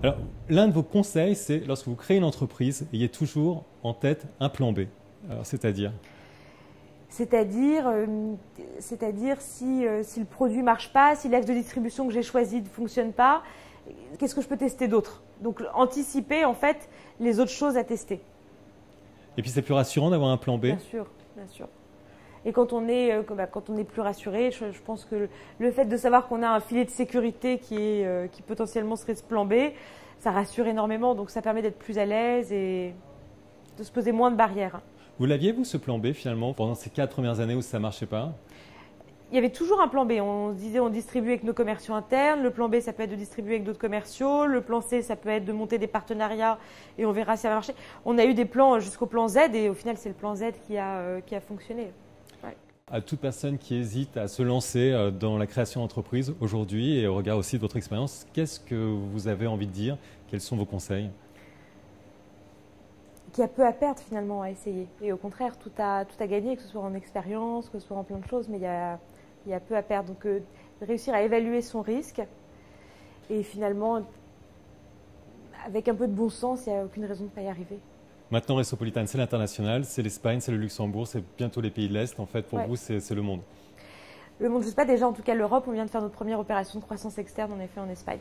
Alors, l'un de vos conseils, c'est lorsque vous créez une entreprise, ayez toujours en tête un plan B. Alors, c'est-à-dire? C'est-à-dire si le produit ne marche pas, si l'axe de distribution que j'ai choisi ne fonctionne pas, qu'est-ce que je peux tester d'autre? Donc anticiper en fait les autres choses à tester. Et puis c'est plus rassurant d'avoir un plan B. Bien sûr, bien sûr. Et quand on est plus rassuré, je pense que le fait de savoir qu'on a un filet de sécurité qui potentiellement serait ce plan B, ça rassure énormément. Donc ça permet d'être plus à l'aise et de se poser moins de barrières. Vous l'aviez, vous, ce plan B, finalement, pendant ces 4 premières années où ça ne marchait pas? Il y avait toujours un plan B. On se disait on distribue avec nos commerciaux internes. Le plan B, ça peut être de distribuer avec d'autres commerciaux. Le plan C, ça peut être de monter des partenariats et on verra si ça va marcher. On a eu des plans jusqu'au plan Z et au final, c'est le plan Z qui a fonctionné. Ouais. À toute personne qui hésite à se lancer dans la création d'entreprise aujourd'hui et au regard aussi de votre expérience, qu'est-ce que vous avez envie de dire? Quels sont vos conseils? Qui a peu à perdre finalement à essayer. Et au contraire, tout à gagner, que ce soit en expérience, que ce soit en plein de choses, mais il y a peu à perdre. Donc réussir à évaluer son risque et finalement, avec un peu de bon sens, il n'y a aucune raison de ne pas y arriver. Maintenant, Ressopolitan, c'est l'international, c'est l'Espagne, c'est le Luxembourg, c'est bientôt les pays de l'Est. En fait, pour vous, c'est le monde. Le monde, je ne sais pas, déjà en tout cas l'Europe, on vient de faire notre première opération de croissance externe en effet en Espagne.